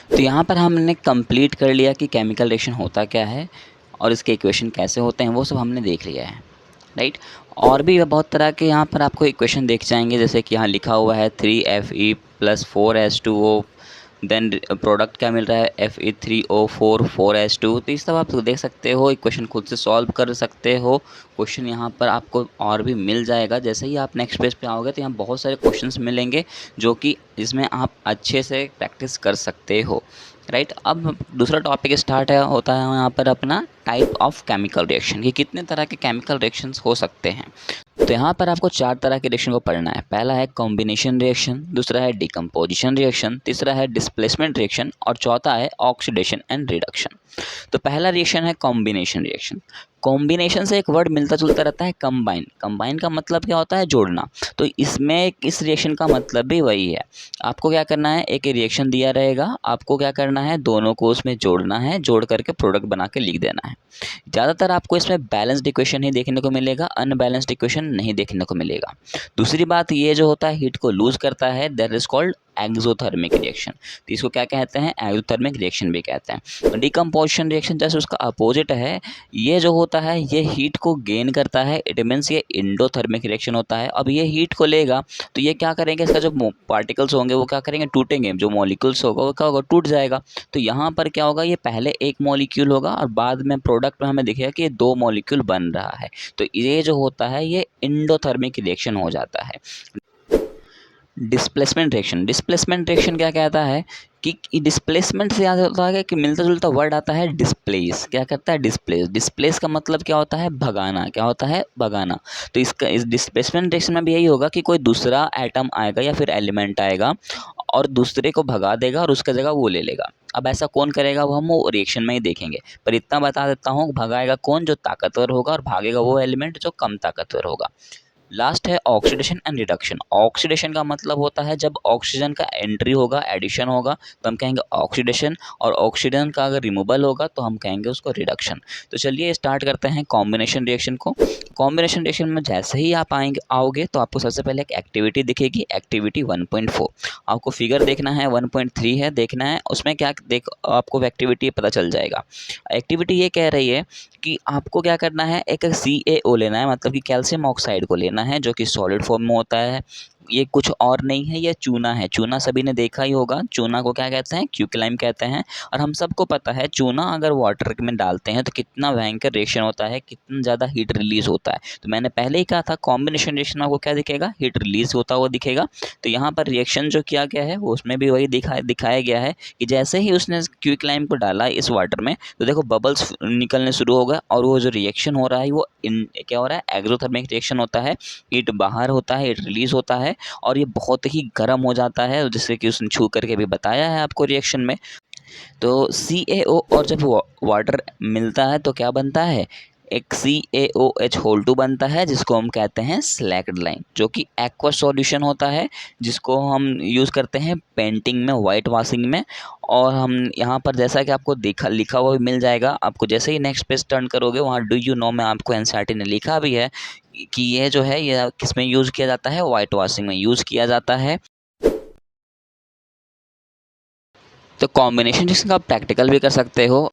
तो यहाँ पर हमने कंप्लीट कर लिया कि केमिकल रिएक्शन होता क्या है और इसके इक्वेशन कैसे होते हैं, वो सब हमने देख लिया है, राइट। और भी बहुत तरह के यहाँ पर आपको इक्वेशन देख जाएंगे, जैसे कि यहाँ लिखा हुआ है 3Fe+4H2O, देन प्रोडक्ट क्या मिल रहा है Fe3O4 तो इस सब आप देख सकते हो, इक्वेशन खुद से सॉल्व कर सकते हो। क्वेश्चन यहाँ पर आपको और भी मिल जाएगा। जैसे ही आप नेक्स्ट पेज पे आओगे तो यहाँ बहुत सारे क्वेश्चंस मिलेंगे जो कि इसमें आप अच्छे से प्रैक्टिस कर सकते हो, राइट। अब दूसरा टॉपिक स्टार्ट होता है यहाँ पर अपना टाइप ऑफ केमिकल रिएक्शन, कि कितने तरह के केमिकल रिएक्शंस हो सकते हैं। तो यहाँ पर आपको 4 तरह के रिएक्शन को पढ़ना है। पहला है कॉम्बिनेशन रिएक्शन, दूसरा है डिकम्पोजिशन रिएक्शन, तीसरा है डिस्प्लेसमेंट रिएक्शन और चौथा है ऑक्सीडेशन एंड रिडक्शन। तो पहला रिएक्शन है कॉम्बिनेशन रिएक्शन। कॉम्बिनेशन से एक वर्ड मिलता जुलता रहता है, कंबाइन। कंबाइन का मतलब क्या होता है? जोड़ना। तो इसमें इस रिएक्शन का मतलब भी वही है। आपको क्या करना है, एक रिएक्शन दिया रहेगा, आपको क्या करना है, दोनों को उसमें जोड़ना है, जोड़ करके प्रोडक्ट बना के लिख देना है। ज़्यादातर आपको इसमें बैलेंस्ड इक्वेशन ही देखने को मिलेगा, अनबैलेंस्ड इक्वेशन नहीं देखने को मिलेगा। दूसरी बात, ये जो होता है हीट को लूज करता है, that is called exothermic reaction. तो इसको क्या कहते हैं? एक्सोथर्मिक रिएक्शन भी कहते हैं। डिकम्पोजिशन रिएक्शन जैसे उसका अपोजिट है, ये जो होता है ये हीट को गेन करता है, इट मीन्स ये इंडोथर्मिक रिएक्शन होता है। अब ये हीट को लेगा तो ये क्या करेंगे, इसका जो पार्टिकल्स होंगे वो क्या करेंगे, टूटेंगे, जो मॉलिक्यूल्स होगा वो क्या होगा, टूट जाएगा। तो यहाँ पर क्या होगा, ये पहले एक मॉलिक्यूल होगा और बाद में प्रोडक्ट में हमें दिखेगा कि ये 2 मॉलिक्यूल बन रहा है। तो ये जो होता है ये इंडोथर्मिक रिएक्शन हो जाता है। डिस्प्लेसमेंट रिएक्शन, डिस्प्लेसमेंट रिएक्शन क्या कहता है कि डिस्प्लेसमेंट से याद होता है कि मिलता जुलता वर्ड आता है डिस्प्लेस। क्या कहता है? डिस्प्लेस। डिस्प्लेस का मतलब क्या होता है? भगाना। क्या होता है? भगाना। तो इसका इस डिस्प्लेसमेंट रिएक्शन में भी यही होगा कि कोई दूसरा एटम आएगा या फिर एलिमेंट आएगा और दूसरे को भगा देगा और उसका जगह वो ले लेगा। अब ऐसा कौन करेगा वो हम वो रिएक्शन में ही देखेंगे, पर इतना बता देता हूँ, भगाएगा कौन? जो ताकतवर होगा, और भागेगा वो एलिमेंट जो कम ताकतवर होगा। लास्ट है ऑक्सीडेशन एंड रिडक्शन। ऑक्सीडेशन का मतलब होता है जब ऑक्सीजन का एंट्री होगा, एडिशन होगा, तो हम कहेंगे ऑक्सीडेशन, और ऑक्सीजन का अगर रिमूवल होगा तो हम कहेंगे उसको रिडक्शन। तो चलिए स्टार्ट करते हैं कॉम्बिनेशन रिएक्शन को। कॉम्बिनेशन रिएक्शन में जैसे ही आप आओगे तो आपको सबसे पहले एक एक्टिविटी दिखेगी, एक्टिविटी 1.4। आपको फिगर देखना है, 1.3 है देखना है, उसमें क्या देख आपको एक्टिविटी पता चल जाएगा। एक्टिविटी ये कह रही है कि आपको क्या करना है, एक CaO लेना है, मतलब कि कैल्शियम ऑक्साइड को लेना है, जो कि सॉलिड फॉर्म में होता है। ये कुछ और नहीं है, ये चूना है। चूना सभी ने देखा ही होगा। चूना को क्या कहते हैं? क्विकलाइम कहते हैं। और हम सबको पता है चूना अगर वाटर में डालते हैं तो कितना भयंकर रिएक्शन होता है, कितना ज़्यादा हीट रिलीज होता है। तो मैंने पहले ही कहा था कॉम्बिनेशन रिएक्शन आपको क्या दिखेगा, हीट रिलीज होता हुआ दिखेगा। तो यहाँ पर रिएक्शन जो किया गया है वो उसमें भी वही दिखाया गया है कि जैसे ही उसने क्विकलाइम को डाला इस वाटर में तो देखो बबल्स निकलने शुरू हो गए, और वो जो रिएक्शन हो रहा है वो क्या हो रहा है, एक्सोथर्मिक रिएक्शन होता है। हीट बाहर होता है, हीट रिलीज होता है और ये बहुत ही गर्म हो जाता है, जैसे कि उसने छू करके भी बताया है आपको रिएक्शन में। तो CaO और जब वाटर मिलता है तो क्या बनता है, एक CaOH बनता है, जिसको हम कहते हैं स्लैक्ड लाइन, जो कि एक्वा सॉल्यूशन होता है, जिसको हम यूज़ करते हैं पेंटिंग में, वाइट वॉशिंग में। और हम यहाँ पर जैसा कि आपको लिखा हुआ भी मिल जाएगा, आपको जैसे ही नेक्स्ट पेज टर्न करोगे वहाँ डू यू नो में आपको NCERT ने लिखा भी है कि ये जो है ये किस में यूज़ किया जाता है, वाइट वॉशिंग में यूज़ किया जाता है। तो कॉम्बिनेशन जिसका आप प्रैक्टिकल भी कर सकते हो।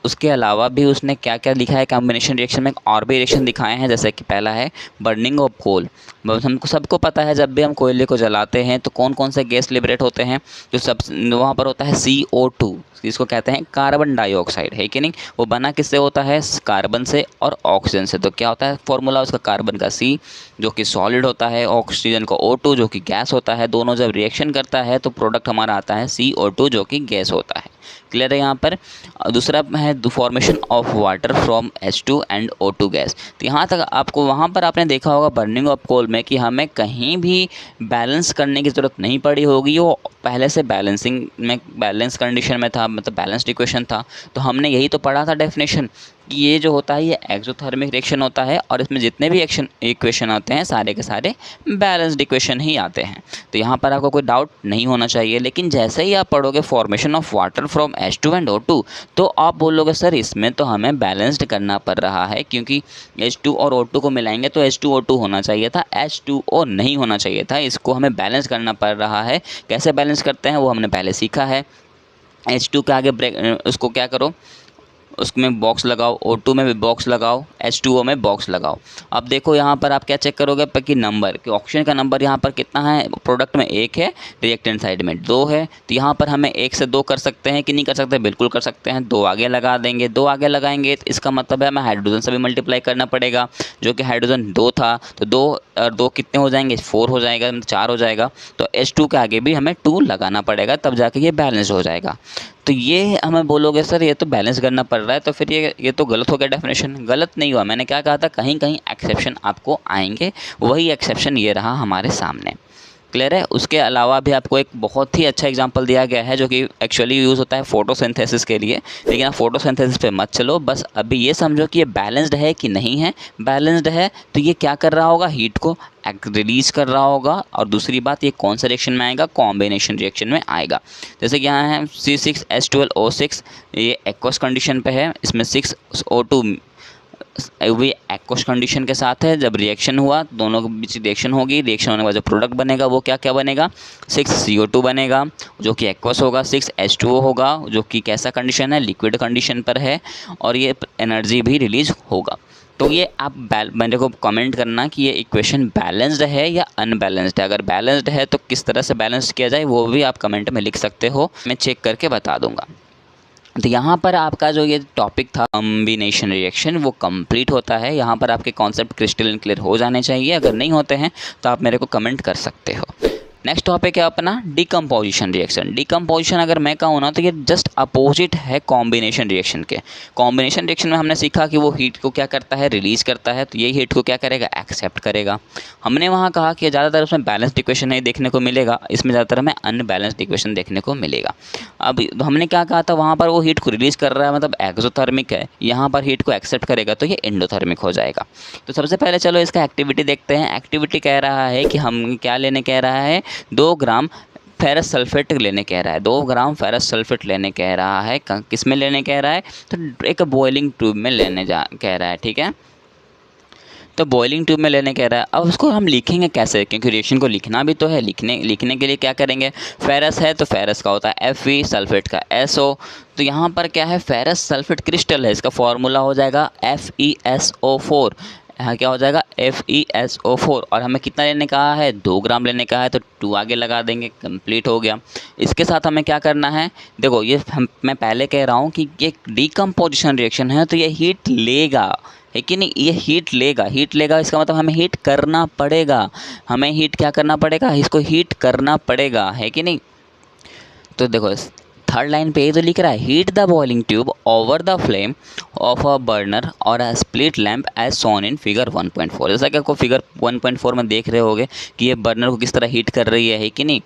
उसके अलावा भी उसने क्या क्या लिखा है कॉम्बिनेशन रिएक्शन में, और भी रिएक्शन दिखाए हैं। जैसे कि पहला है बर्निंग ऑफ कोल। हमको सबको पता है जब भी हम कोयले को जलाते हैं तो कौन कौन से गैस लिबरेट होते हैं, जो सब वहाँ पर होता है CO2, इसको कहते हैं कार्बन डाइऑक्साइड, है कि नहीं। वो बना किससे होता है, कार्बन से और ऑक्सीजन से। तो क्या होता है फॉर्मूला उसका, कार्बन का C जो कि सॉलिड होता है, ऑक्सीजन का O2 जो कि गैस होता है। दोनों जब रिएक्शन करता है तो प्रोडक्ट हमारा आता है CO2 जो कि गैस होता है। क्लियर है यहाँ पर। दूसरा है the formation of water from H2 and O2 gas. तो यहाँ तक आपको, वहाँ पर आपने देखा होगा बर्निंग ऑफ कोल में कि हमें कहीं भी बैलेंस करने की ज़रूरत नहीं पड़ी होगी, वो पहले से बैलेंसिंग में, बैलेंस कंडीशन में था, मतलब बैलेंस्ड इक्वेशन था। तो हमने यही तो पढ़ा था डेफिनेशन कि ये जो होता है ये एक्सोथर्मिक रिएक्शन होता है और इसमें जितने भी इक्वेशन आते हैं सारे के सारे बैलेंस्ड इक्वेशन ही आते हैं। तो यहाँ पर आपको कोई डाउट नहीं होना चाहिए। लेकिन जैसे ही आप पढ़ोगे formation of water from H2 and O2 तो आप बोलोगे सर इसमें तो हमें बैलेंस्ड करना पड़ रहा है, क्योंकि H2 और O2 को मिलाएंगे तो H2O2 होना चाहिए था, H2O नहीं होना चाहिए था। इसको हमें बैलेंस करना पड़ रहा है। कैसे बैलेंस करते हैं वो हमने पहले सीखा है। H2 के आगे ब्रेक उसको क्या करो, उसमें बॉक्स लगाओ, O2 में भी बॉक्स लगाओ, H2O में बॉक्स लगाओ। अब देखो यहाँ पर आप क्या चेक करोगे कि नंबर कि ऑक्सीजन का नंबर यहाँ पर कितना है, प्रोडक्ट में 1 है, रिएक्टेंट साइड में 2 है। तो यहाँ पर हमें 1 से 2 कर सकते हैं कि नहीं कर सकते, बिल्कुल कर सकते हैं। 2 आगे लगा देंगे, 2 आगे लगाएंगे तो इसका मतलब है हमें हाइड्रोजन से भी मल्टीप्लाई करना पड़ेगा, जो कि हाइड्रोजन 2 था। तो 2 और 2 कितने हो जाएंगे, 4 हो जाएगा, 4 हो जाएगा। तो H2 के आगे भी हमें 2 लगाना पड़ेगा, तब जाके ये बैलेंस हो जाएगा। तो ये हमें बोलोगे सर ये तो बैलेंस करना पड़ रहा है, तो फिर ये तो गलत हो गया डेफिनेशन। गलत नहीं हुआ, मैंने क्या कहा था, कहीं कहीं एक्सेप्शन आपको आएंगे, वही एक्सेप्शन ये रहा हमारे सामने। क्लियर है। उसके अलावा भी आपको एक बहुत ही अच्छा एग्जांपल दिया गया है जो कि एक्चुअली यूज़ होता है फोटोसिंथेसिस के लिए, लेकिन आप फोटोसिंथेसिस पे मत चलो, बस अभी ये समझो कि ये बैलेंस्ड है कि नहीं है। बैलेंस्ड है तो ये क्या कर रहा होगा, हीट को रिलीज कर रहा होगा। और दूसरी बात, ये कौन सा रिएक्शन में आएगा, कॉम्बिनेशन रिएक्शन में आएगा। जैसे कि यहाँ है C6H12O6, ये एक्वस कंडीशन पे है, इसमें 6O2 भी एक्वस कंडीशन के साथ है। जब रिएक्शन हुआ, दोनों के बीच रिएक्शन होगी, रिएक्शन होने के बाद जो प्रोडक्ट बनेगा वो क्या क्या बनेगा, 6CO2 बनेगा जो कि एक्वस होगा, 6H2O होगा जो कि कैसा कंडीशन है, लिक्विड कंडीशन पर है, और ये एनर्जी भी रिलीज होगा। तो ये आप मेरे को कमेंट करना कि ये इक्वेशन बैलेंस्ड है या अनबैलेंस्ड है। अगर बैलेंस्ड है तो किस तरह से बैलेंस किया जाए वो भी आप कमेंट में लिख सकते हो, मैं चेक करके बता दूंगा। तो यहाँ पर आपका जो ये टॉपिक था कॉम्बिनेशन रिएक्शन वो कंप्लीट होता है। यहाँ पर आपके कॉन्सेप्ट क्रिस्टल क्लियर हो जाने चाहिए। अगर नहीं होते हैं तो आप मेरे को कमेंट कर सकते हो। नेक्स्ट टॉपिक है अपना डिकम्पोजिशन रिएक्शन। डिकम्पोजिशन अगर मैं कहूँ ना तो ये जस्ट अपोजिट है कॉम्बिनेशन रिएक्शन के। कॉम्बिनेशन रिएक्शन में हमने सीखा कि वो हीट को क्या करता है, रिलीज करता है, तो ये हीट को क्या करेगा, एक्सेप्ट करेगा। हमने वहाँ कहा कि ज़्यादातर उसमें बैलेंस्ड इक्वेशन नहीं देखने को मिलेगा, इसमें ज़्यादातर हमें अनबैलेंस्ड इक्वेशन देखने को मिलेगा। अब हमने क्या कहा था, वहाँ पर वो हीट को रिलीज कर रहा है मतलब एक्सोथर्मिक है, यहाँ पर हीट को एक्सेप्ट करेगा तो ये एंडोथर्मिक हो जाएगा। तो सबसे पहले चलो इसका एक्टिविटी देखते हैं। एक्टिविटी कह रहा है कि हम क्या लेने कह रहा है, 2 ग्राम फेरस सल्फेट लेने कह रहा है। 2 ग्राम फेरस सल्फेट लेने कह रहा है। किस में लेने कह रहा है, तो एक बॉइलिंग ट्यूब में लेने कह रहा है। ठीक है, तो बॉइलिंग ट्यूब में लेने कह रहा है। अब उसको हम लिखेंगे कैसे, क्योंकि रिएक्शन को लिखना भी तो है। लिखने के लिए क्या करेंगे, फेरस है तो फेरस का होता है Fe, सल्फेट का SO। तो यहाँ पर क्या है, फेरस सल्फेट क्रिस्टल है, इसका फॉर्मूला हो जाएगा FeSO4। यहाँ क्या हो जाएगा, FeSO4। और हमें कितना लेने कहा है, 2 ग्राम लेने का है, तो 2 आगे लगा देंगे, कंप्लीट हो गया। इसके साथ हमें क्या करना है, देखो ये मैं पहले कह रहा हूँ कि ये डिकम्पोजिशन रिएक्शन है तो ये हीट लेगा, है कि नहीं, ये हीट लेगा। हीट लेगा इसका मतलब हमें हीट करना पड़ेगा। हमें हीट क्या करना पड़ेगा, इसको हीट करना पड़ेगा, है कि नहीं। तो देखो थर्ड लाइन पे ये तो लिख रहा है, heat the boiling tube over the flame of a burner और a spirit lamp as shown in figure 1.4। जैसा कि आपको फिगर 1.4 में देख रहे होगे कि ये बर्नर को किस तरह हीट कर रही है कि नहीं,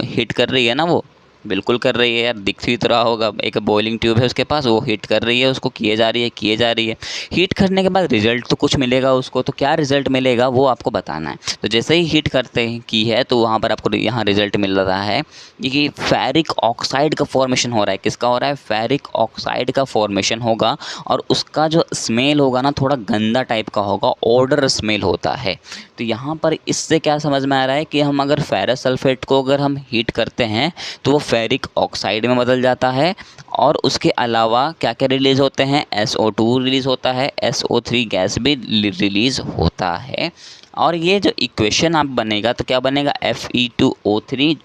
हीट कर रही है ना, वो बिल्कुल कर रही है यार, दिख भी तो रहा होगा। एक बॉइलिंग ट्यूब है उसके पास, वो हीट कर रही है, उसको किए जा रही है। हीट करने के बाद रिजल्ट तो कुछ मिलेगा उसको, तो क्या रिजल्ट मिलेगा वो आपको बताना है। तो जैसे ही हीट करते हैं की है तो वहाँ पर आपको यहाँ रिजल्ट मिल रहा है कि फेरिक ऑक्साइड का फॉर्मेशन हो रहा है। किसका हो रहा है, फेरिक ऑक्साइड का फॉर्मेशन होगा। और उसका जो स्मेल होगा ना थोड़ा गंदा टाइप का होगा, ऑर्डर स्मेल होता है। तो यहाँ पर इससे क्या समझ में आ रहा है कि हम अगर फेरस सल्फेट को अगर हम हीट करते हैं तो वो फेरिक ऑक्साइड में बदल जाता है। और उसके अलावा क्या क्या रिलीज़ होते हैं, SO2 रिलीज़ होता है, SO3 गैस भी रिलीज़ होता है। और ये जो इक्वेशन आप बनेगा तो क्या बनेगा, Fe2O3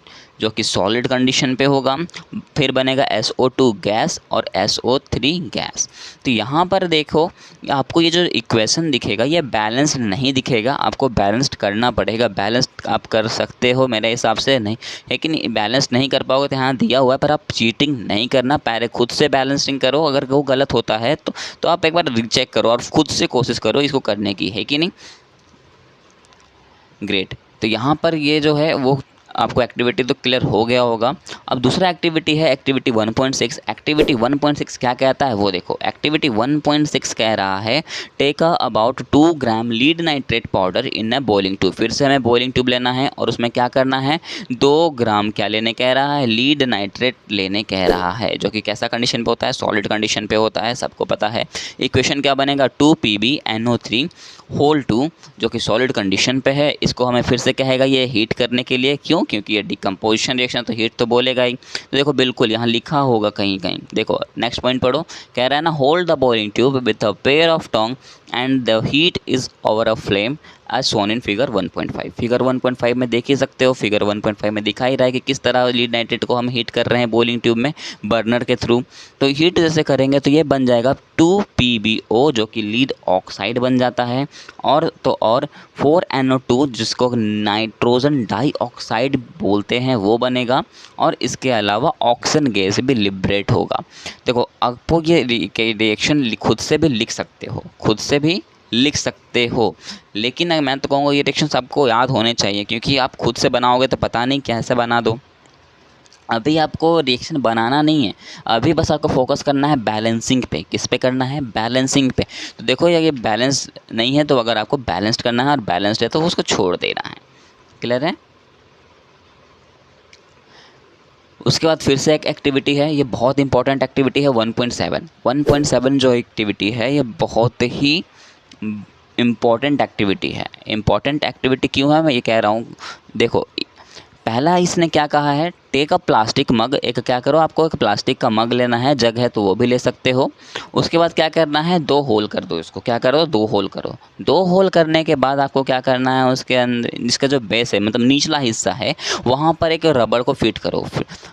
जो कि सॉलिड कंडीशन पे होगा, फिर बनेगा SO2 गैस और SO3 गैस। तो यहाँ पर देखो आपको ये जो इक्वेशन दिखेगा ये बैलेंस नहीं दिखेगा, आपको बैलेंस्ड करना पड़ेगा। बैलेंस्ड आप कर सकते हो मेरे हिसाब से, नहीं लेकिन बैलेंस नहीं कर पाओगे तो यहाँ दिया हुआ है, पर आप चीटिंग नहीं करना, पहले खुद से बैलेंसिंग करो। अगर वो गलत होता है तो आप एक बार रीचेक करो और खुद से कोशिश करो इसको करने की, है कि नहीं। ग्रेट। तो यहाँ पर ये जो है वो आपको एक्टिविटी तो क्लियर हो गया होगा। अब दूसरा एक्टिविटी है एक्टिविटी 1.6। एक्टिविटी 1.6 क्या कहता है वो देखो। एक्टिविटी 1.6 कह रहा है take about 2 gram lead nitrate powder in a boiling tube. फिर से हमें बॉइलिंग ट्यूब लेना है और उसमें क्या करना है, 2 ग्राम क्या लेने कह रहा है, लीड नाइट्रेट लेने कह रहा है, जो कि कैसा कंडीशन पे होता है, सॉलिड कंडीशन पे होता है, सबको पता है। इक्वेशन क्या बनेगा, 2PbNO3 होल 2, जो कि सॉलिड कंडीशन पे है। इसको हमें फिर से कहेगा ये हीट करने के लिए, क्यों, क्योंकि ये डिकम्पोजिशन रिएक्शन तो हीट तो बोलेगा ही। तो देखो बिल्कुल यहाँ लिखा होगा कहीं कहीं, देखो नेक्स्ट पॉइंट पढ़ो। कह रहा है ना, hold the boiling tube with a pair of tong and the heat is over a flame as shown in figure 1.5। Figure 1.5 में देख ही सकते हो, फिगर 1.5 में दिखा ही रहा है कि किस तरह लीड नाइट्रेट को हम हीट कर रहे हैं बॉइलिंग ट्यूब में बर्नर के थ्रू। तो हीट जैसे करेंगे तो ये बन जाएगा 2PbO, जो कि लीड ऑक्साइड बन जाता है, और 4NO2 जिसको नाइट्रोजन डाइऑक्साइड बोलते हैं वो बनेगा, और इसके अलावा ऑक्सीजन गैस भी लिबरेट होगा। देखो आपको ये रिएक्शन खुद से भी लिख सकते हो, खुद से भी लिख सकते हो, लेकिन मैं तो कहूँगा ये रिएक्शंस आपको याद होने चाहिए, क्योंकि आप खुद से बनाओगे तो पता नहीं कैसे बना दो। अभी आपको रिएक्शन बनाना नहीं है, अभी बस आपको फोकस करना है बैलेंसिंग पे। किस पे करना है, बैलेंसिंग पे। तो देखो ये बैलेंस नहीं है, तो अगर आपको बैलेंस्ड करना है और बैलेंस्ड है तो उसको छोड़ देना है। क्लियर है। उसके बाद फिर से एक एक्टिविटी है, ये बहुत इंपॉर्टेंट एक्टिविटी है 1.7। 1.7 जो एक्टिविटी है ये बहुत ही इम्पॉर्टेंट एक्टिविटी है। इम्पॉर्टेंट एक्टिविटी क्यों है मैं ये कह रहा हूँ, देखो पहला इसने क्या कहा है, टेक अ प्लास्टिक मग। एक क्या करो, आपको एक प्लास्टिक का मग लेना है, जग है तो वो भी ले सकते हो। उसके बाद क्या करना है, 2 होल कर दो इसको। क्या करो, 2 होल करो। 2 होल करने के बाद आपको क्या करना है, उसके अंदर इसका जो बेस है मतलब निचला हिस्सा है वहाँ पर एक रबड़ को फिट करो।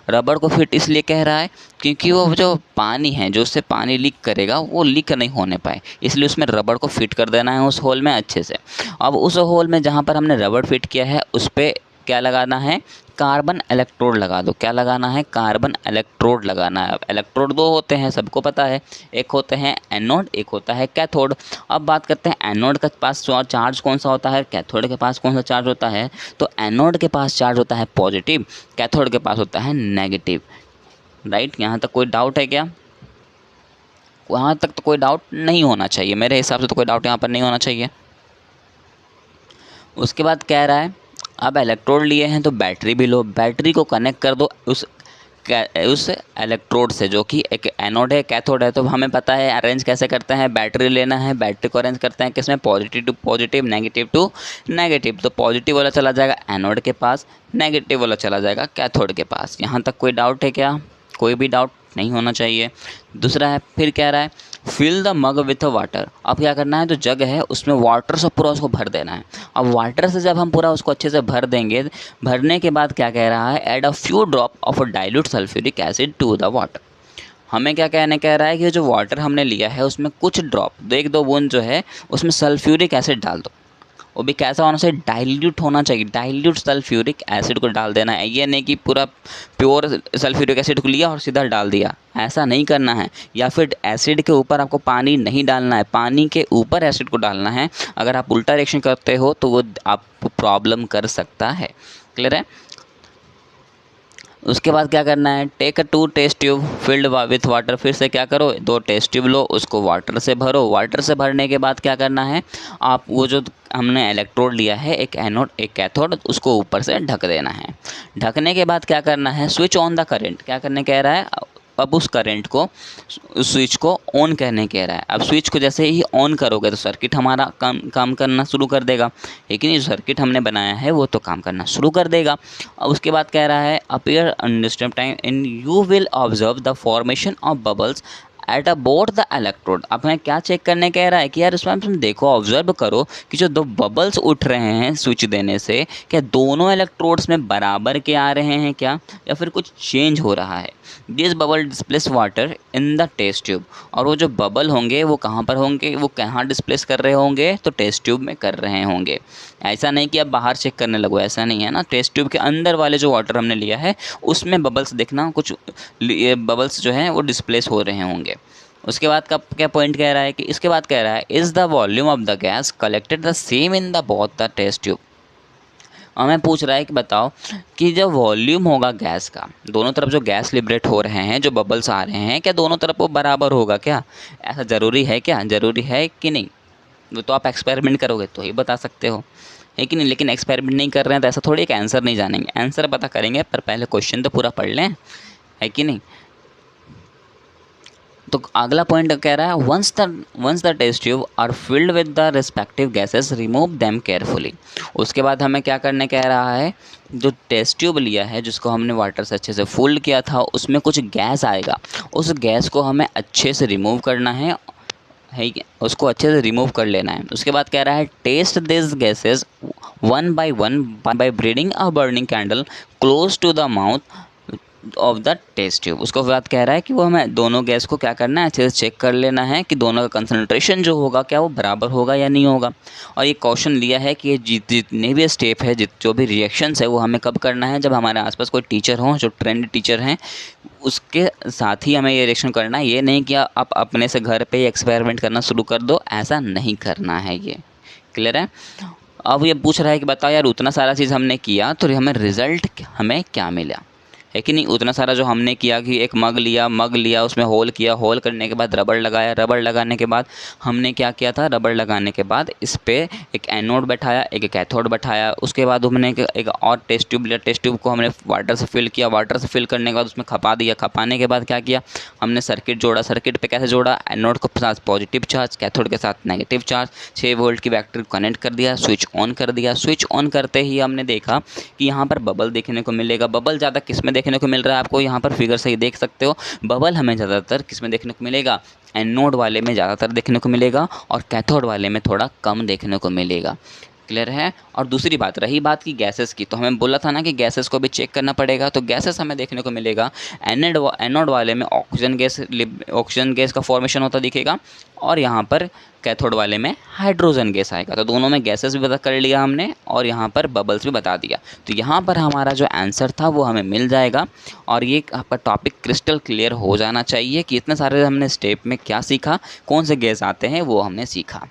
रबड़ को फिट इसलिए कह रहा है क्योंकि वो जो पानी है जो उससे पानी लीक करेगा वो लीक नहीं होने पाए, इसलिए उसमें रबड़ को फिट कर देना है उस होल में अच्छे से। अब उस होल में जहाँ पर हमने रबड़ फिट किया है उस पर क्या लगाना है, कार्बन इलेक्ट्रोड लगा दो। क्या लगाना है, कार्बन इलेक्ट्रोड लगाना है। अब इलेक्ट्रोड 2 होते हैं, सबको पता है, एक होते हैं एनोड, एक होता है कैथोड। अब बात करते हैं एनोड के पास चार्ज कौन सा होता है, कैथोड के पास कौन सा चार्ज होता है। तो एनोड के पास चार्ज होता है पॉजिटिव, कैथोड के पास होता है नेगेटिव। राइट, यहाँ तक कोई डाउट है क्या, वहाँ तक तो कोई डाउट नहीं होना चाहिए, मेरे हिसाब से तो कोई डाउट यहाँ पर नहीं होना चाहिए। उसके बाद कह रहा है अब इलेक्ट्रोड लिए हैं तो बैटरी भी लो। बैटरी को कनेक्ट कर दो उस इलेक्ट्रोड से, जो कि एक एनोड है कैथोड है। तो हमें पता है अरेंज कैसे करते हैं, बैटरी लेना है, बैटरी को अरेंज करते हैं किसमें, positive to positive, negative to negative. तो पॉजिटिव वाला चला जाएगा एनोड के पास, नेगेटिव वाला चला जाएगा कैथोड के पास। यहाँ तक कोई डाउट है क्या, कोई भी डाउट नहीं होना चाहिए। दूसरा है, फिर कह रहा है fill the mug with water. अब क्या करना है, जो जग है उसमें वाटर से पूरा उसको भर देना है। अब वाटर से जब हम पूरा उसको अच्छे से भर देंगे, भरने के बाद क्या कह रहा है, add a few drop of dilute sulphuric acid to the water. हमें क्या कहने कह रहा है कि जो वाटर हमने लिया है उसमें कुछ ड्रॉप, 1-2 बूंद जो है उसमें सल्फ्यूरिक एसिड डाल दो। वो भी कैसा होना चाहिए, डाइल्यूट होना चाहिए। डाइल्यूट सल्फ्यूरिक एसिड को डाल देना है, ये नहीं कि पूरा प्योर सल्फ्यूरिक एसिड को लिया और सीधा डाल दिया, ऐसा नहीं करना है। या फिर एसिड के ऊपर आपको पानी नहीं डालना है, पानी के ऊपर एसिड को डालना है। अगर आप उल्टा रिएक्शन करते हो तो वो आपको प्रॉब्लम कर सकता है। क्लियर है। उसके बाद क्या करना है, take 2 test tube filled with water. फिर से क्या करो, 2 टेस्ट ट्यूब लो, उसको वाटर से भरो। वाटर से भरने के बाद क्या करना है, आप वो जो हमने इलेक्ट्रोड लिया है, एक एनोड एक कैथोड, उसको ऊपर से ढक देना है। ढकने के बाद क्या करना है, स्विच ऑन द करंट। क्या करने कह रहा है, अब उस करंट को, उस स्विच को ऑन करने कह रहा है। अब स्विच को जैसे ही ऑन करोगे तो सर्किट हमारा काम करना शुरू कर देगा, लेकिन ये सर्किट हमने बनाया है वो तो काम करना शुरू कर देगा। अब उसके बाद कह रहा है appear undisturbed time in you will observe the formation of bubbles at about the electrode. अब हमें क्या चेक करने कह रहा है कि यार उसमें तुम देखो, ऑब्जर्व करो कि जो 2 बबल्स उठ रहे हैं स्विच देने से, क्या दोनों इलेक्ट्रोड्स में बराबर के आ रहे हैं क्या, या फिर कुछ चेंज हो रहा है। This bubble displace water in the test tube. और वो जो बबल होंगे वो कहाँ पर होंगे, वो कहाँ डिस्प्लेस कर रहे होंगे, तो टेस्ट ट्यूब में कर रहे होंगे। ऐसा नहीं कि आप बाहर चेक करने लगो, ऐसा नहीं है ना। टेस्ट ट्यूब के अंदर वाले जो वाटर हमने लिया है उसमें बबल्स देखना, कुछ बबल्स जो हैं वो डिस्प्लेस हो रहे होंगे। उसके बाद का क्या पॉइंट कह रहा है कि इसके बाद कह रहा है is the volume of the gas collected the same in the both the test tube. हमें पूछ रहा है कि बताओ कि जब वॉल्यूम होगा गैस का, दोनों तरफ जो गैस लिबरेट हो रहे हैं, जो बबल्स आ रहे हैं, क्या दोनों तरफ वो बराबर होगा क्या? ऐसा ज़रूरी है क्या? ज़रूरी है कि नहीं? वो तो आप एक्सपेरिमेंट करोगे तो ही बता सकते हो, है कि नहीं? लेकिन एक्सपेरिमेंट नहीं कर रहे हैं तो ऐसा थोड़ी एक आंसर नहीं जानेंगे, आंसर पता करेंगे, पर पहले क्वेश्चन तो पूरा पढ़ लें, है कि नहीं? तो अगला पॉइंट कह रहा है once the test tube are filled with the respective gases remove them carefully. उसके बाद हमें क्या करने कह रहा है, जो टेस्ट ट्यूब लिया है जिसको हमने वाटर से अच्छे से फुल किया था, उसमें कुछ गैस आएगा, उस गैस को हमें अच्छे से रिमूव करना है उसको अच्छे से रिमूव कर लेना है। उसके बाद कह रहा है test this gases one by bringing a burning candle close to the mouth of the test tube. उसको बाद कह रहा है कि वो हमें दोनों गैस को क्या करना है, अच्छे से चेक कर लेना है कि दोनों का कंसंट्रेशन जो होगा क्या वो बराबर होगा या नहीं होगा। और ये क्वेश्चन लिया है कि जितने भी स्टेप है, जो भी रिएक्शंस है, वो हमें कब करना है, जब हमारे आसपास कोई टीचर हो जो ट्रेंड टीचर हैं, उसके साथ ही हमें ये रिएक्शन करना है। ये नहीं कि आप अपने से घर पे एक्सपेरिमेंट करना शुरू कर दो, ऐसा नहीं करना है। ये क्लियर है? अब ये पूछ रहा है कि बताओ यार, उतना सारा चीज़ हमने किया तो हमें रिज़ल्ट हमें क्या मिला, है कि नहीं? उतना सारा जो हमने किया कि एक मग लिया, उसमें होल किया, होल करने के बाद रबड़ लगाया, रबड़ लगाने के बाद हमने क्या किया था, रबड़ लगाने के बाद इस पर एक एनोड बैठाया, एक कैथोड बैठाया। उसके बाद हमने एक और टेस्ट ट्यूब लिया, टेस्ट ट्यूब को हमने वाटर से फिल किया, वाटर से फिल करने के बाद उसमें खपा दिया, खपाने के बाद क्या किया, हमने सर्किट जोड़ा। सर्किट पे कैसे जोड़ा, एनोड के साथ पॉजिटिव चार्ज, कैथोड के साथ नेगेटिव चार्ज, 6 वोल्ट की बैटरी कनेक्ट कर दिया, स्विच ऑन कर दिया। स्विच ऑन करते ही हमने देखा कि यहाँ पर बबल देखने को मिलेगा। बबल ज़्यादा किस में देखने को मिल रहा है, आपको यहाँ पर फिगर से ही देख सकते हो। बबल हमें ज़्यादातर किस में देखने को मिलेगा, एनोड वाले में ज़्यादातर देखने को मिलेगा और कैथोड वाले में थोड़ा कम देखने को मिलेगा। क्लियर है? और दूसरी बात, रही बात की गैसेस की, तो हमें बोला था ना कि गैसेस को भी चेक करना पड़ेगा। तो गैसेस हमें देखने को मिलेगा, एनोड वाले में ऑक्सीजन गैस का फॉर्मेशन होता दिखेगा, और यहाँ पर कैथोड वाले में हाइड्रोजन गैस आएगा। तो दोनों में गैसेस भी पता कर लिया हमने, और यहाँ पर बबल्स भी बता दिया। तो यहाँ पर हमारा जो आंसर था वो हमें मिल जाएगा। और ये आपका टॉपिक क्रिस्टल क्लियर हो जाना चाहिए कि इतने सारे हमने स्टेप में क्या सीखा, कौन से गैस आते हैं वो हमने सीखा।